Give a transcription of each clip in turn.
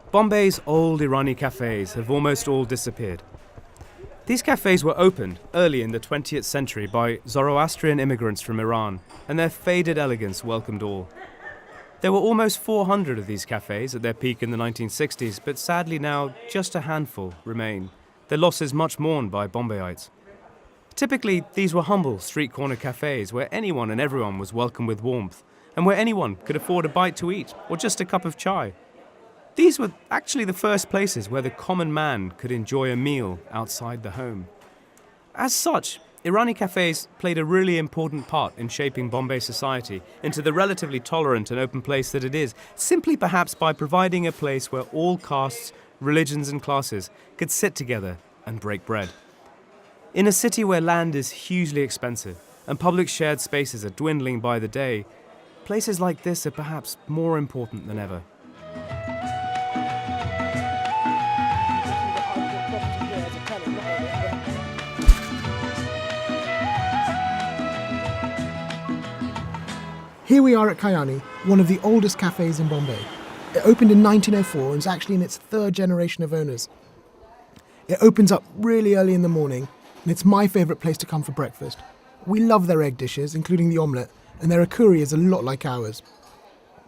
Bombay's old Irani cafes have almost all disappeared. These cafes were opened early in the 20th century by Zoroastrian immigrants from Iran, and their faded elegance welcomed all. There were almost 400 of these cafes at their peak in the 1960s, but sadly now just a handful remain, their losses much mourned by Bombayites. Typically, these were humble street corner cafes where anyone and everyone was welcome with warmth, and where anyone could afford a bite to eat or just a cup of chai. These were actually the first places where the common man could enjoy a meal outside the home. As such, Irani cafes played a really important part in shaping Bombay society into the relatively tolerant and open place that it is, simply perhaps by providing a place where all castes, religions and classes could sit together and break bread. In a city where land is hugely expensive and public shared spaces are dwindling by the day, places like this are perhaps more important than ever. Here we are at Kayani, one of the oldest cafes in Bombay. It opened in 1904 and is actually in its third generation of owners. It opens up really early in the morning, and it's my favourite place to come for breakfast. We love their egg dishes, including the omelette, and their curry is a lot like ours.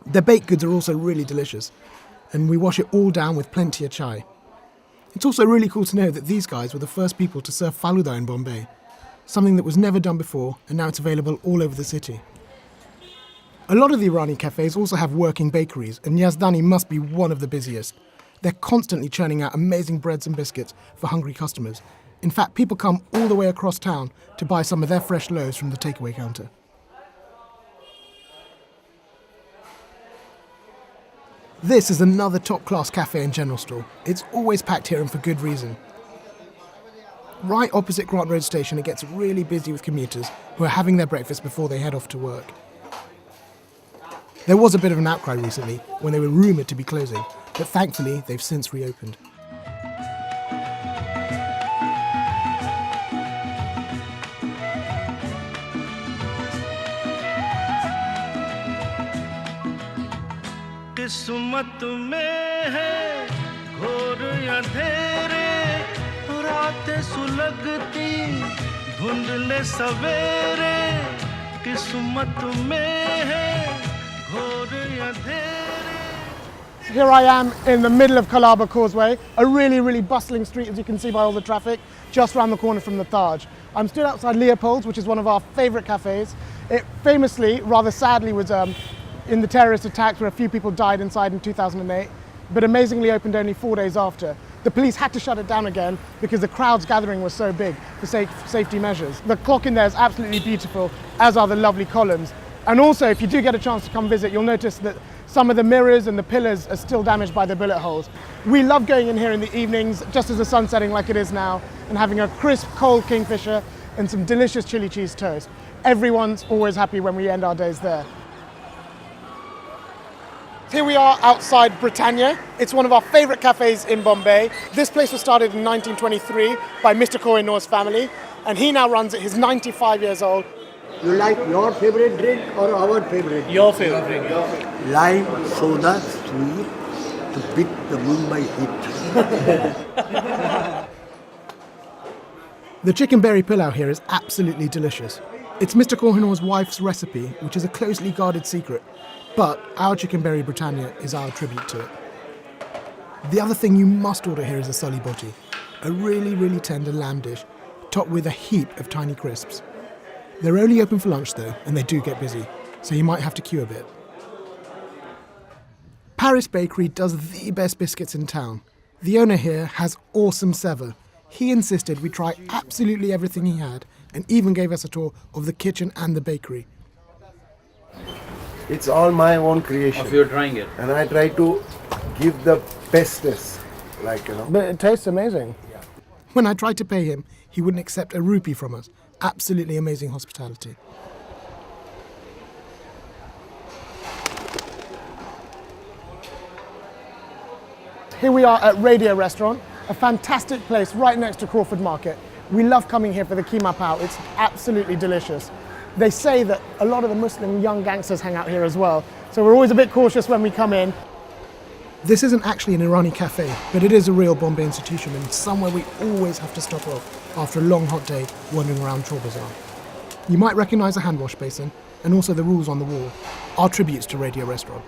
Their baked goods are also really delicious, and we wash it all down with plenty of chai. It's also really cool to know that these guys were the first people to serve faluda in Bombay, something that was never done before, and now it's available all over the city. A lot of the Irani cafes also have working bakeries, and Yazdani must be one of the busiest. They're constantly churning out amazing breads and biscuits for hungry customers. In fact, people come all the way across town to buy some of their fresh loaves from the takeaway counter. This is another top-class cafe and general store. It's always packed here and for good reason. Right opposite Grant Road Station, it gets really busy with commuters who are having their breakfast before they head off to work. There was a bit of an outcry recently when they were rumoured to be closing, but thankfully they've since reopened. किस्मत में है घोर अंधेरे रातें सुलगती धुंधले सवेरे किस्मत में है घोर अंधेरे. Here I am in the middle of Colaba Causeway, a really bustling street, as you can see by all the traffic, just round the corner from the Taj. I'm stood outside Leopold's, which is one of our favourite cafes. It famously, rather sadly, was in the terrorist attacks where a few people died inside in 2008, but amazingly opened only 4 days after. The police had to shut it down again because the crowds gathering was so big for safety measures. The clock in there is absolutely beautiful, as are the lovely columns. And also, if you do get a chance to come visit, you'll notice that some of the mirrors and the pillars are still damaged by the bullet holes. We love going in here in the evenings, just as the sun's setting like it is now, and having a crisp, cold kingfisher and some delicious chili cheese toast. Everyone's always happy when we end our days there. Here we are outside Britannia. It's one of our favourite cafes in Bombay. This place was started in 1923 by Mr. Kohinoor's family, and he now runs it. He's 95 years old. You like your favourite drink or our favourite drink? Your favourite drink. Lime, soda, sweet to beat the Mumbai heat. The chicken berry pilau here is absolutely delicious. It's Mr. Kohinoor's wife's recipe, which is a closely guarded secret, but our chicken berry Britannia is our tribute to it. The other thing you must order here is a sully boti, a really tender lamb dish, topped with a heap of tiny crisps. They're only open for lunch though, and they do get busy, so you might have to queue a bit. Paris Bakery does the best biscuits in town. The owner here has awesome seva. He insisted we try absolutely everything he had, and even gave us a tour of the kitchen and the bakery. It's all my own creation. If you're trying it. And I try to give the bestest, But it tastes amazing. Yeah. When I tried to pay him, he wouldn't accept a rupee from us. Absolutely amazing hospitality. Here we are at Radio Restaurant, a fantastic place right next to Crawford Market. We love coming here for the keema pao. It's absolutely delicious. They say that a lot of the Muslim young gangsters hang out here as well, so we're always a bit cautious when we come in. This isn't actually an Irani cafe, but it is a real Bombay institution and somewhere we always have to stop off after a long hot day wandering around Chor Bazaar. You might recognise a hand wash basin and also the rules on the wall, our tributes to Radio Restaurant.